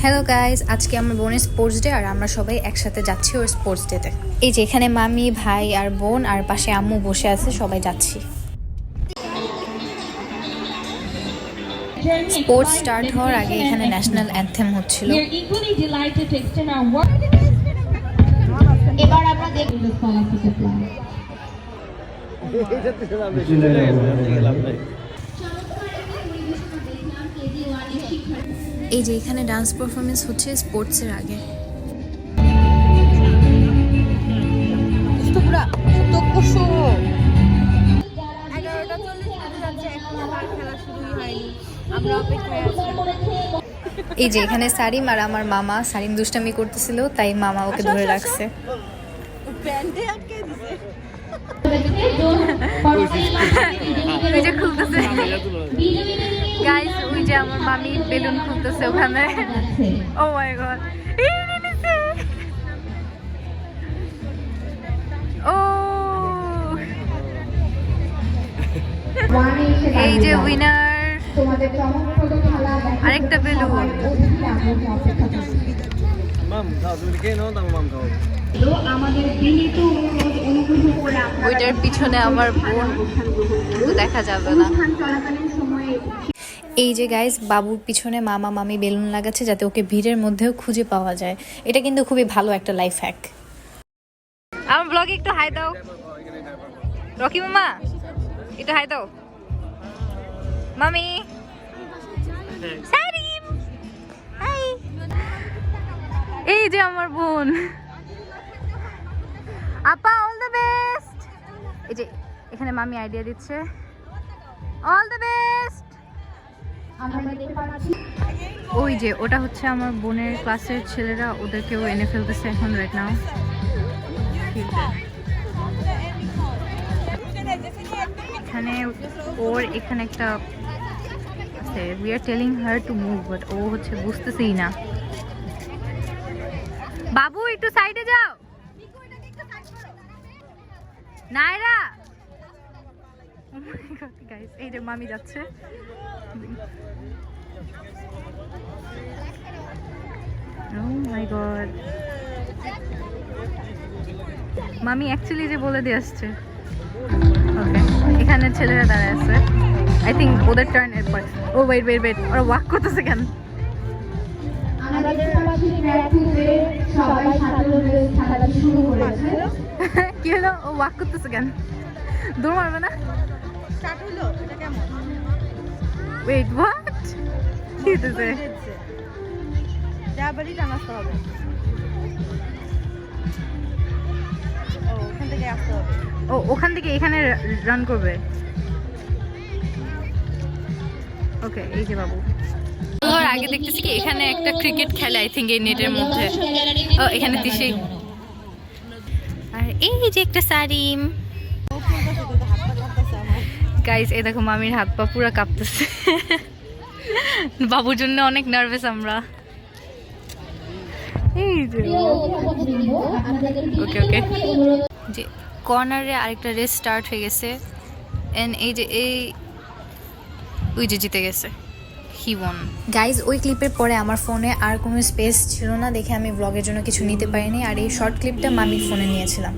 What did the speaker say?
Hello guys, আজকে আমার বোনের স্পোর্টস ডে আর আমরা সবাই একসাথে যাচ্ছি ওর স্পোর্টস ডেতে। এই যে এখানে মামি, ভাই আর বোন আর পাশে আম্মু বসে আছে, সবাই যাচ্ছি। স্পোর্টস স্টার্ট হওয়ার আগে এখানে ন্যাশনাল অ্যানথেম হচ্ছিল। এবার আমরা দেখব এই যে এখানে ডান্স পারফরমেন্স হচ্ছে স্পোর্টসের আগে। এই যে এখানে সারিম আর আমার মামা, সারিম দুষ্টামি করতেছিল তাই মামা ওকে ধরে রাখছে। গাইস, ওই যে আমার মামি বেলুন খুলতেছে ওখানে। ও মাই গড, ও এই যে উইনার, আরেকটা বেলুন। ওইটার পিছনে আমার বোন, কিন্তু দেখা যাবে না। এই যে গাইস, বাবুর পিছনে মামা মামি বেলুন লাগাচ্ছে যাতে ওকে ভিড়ের মধ্যেও খুঁজে পাওয়া যায়। এটা কিন্তু খুবই ভালো একটা লাইফ হ্যাক। আমার ব্লগে একটু হাই দাও রকি মামা, একটু হাই দাও। মামি, সারিম, হাই। এই যে আমার বোন আপা, অল দ্য বেস্ট। এই যে এখানে মামি আইডিয়া দিচ্ছে, অল দ্য বেস্ট। ওই যে ওটা হচ্ছে আমার বোনের ক্লাসের ছেলেরা, ওদেরকেও এনে ফেলতেছে এখন রাইট নাও। এখানে ওর এখানে একটা আছে, we are telling her to move, but ও হচ্ছে বুঝতেছেই না। বাবু একটু সাইডে যাও। নায়রা, গাইস এই যে মামি যাচ্ছে। Oh my god, মামি অ্যাকচুয়ালি যে বলে দিয়ে আসছে। ওকে, এখানে ছেলেরা দাঁড়ায় আছে, আই থিঙ্ক ওদের টার্ন এরপর। ও ওয়েট ওয়েট ওয়েট, ওরা ওয়াক করতেছে কেন? কি হলো, ও ওয়াক করতেছে কেন? দৌড় মারবে না? Wait, what? কি হইতেছে? ও ওখান থেকে এখানে রান করবে। ওকে, এই যে বাবু ওর আগে দেখতেছি কি এখানে একটা ক্রিকেট খেলে, আই থিঙ্ক এই নেটের মধ্যে। ও এখানে দিশি, আর এই যে একটা সারিম। গাইস এই দেখো মামির হাত পা পুরো কাঁপতেছে। বাবুর জন্য অনেক নার্ভাস আমরা। এই যে ওকে ওকে, যে কর্নারে আরেকটা রেস স্টার্ট হয়ে গেছে। এন্ড এই যে ওই যে জিতে গেছে, হি ওয়ান। গাইজ, ওই ক্লিপের পরে আমার ফোনে আর কোনো স্পেস ছিল না দেখে আমি ব্লগের জন্য কিছু নিতে পারিনি, আর এই শর্ট ক্লিপটা মামির ফোনে নিয়েছিলাম।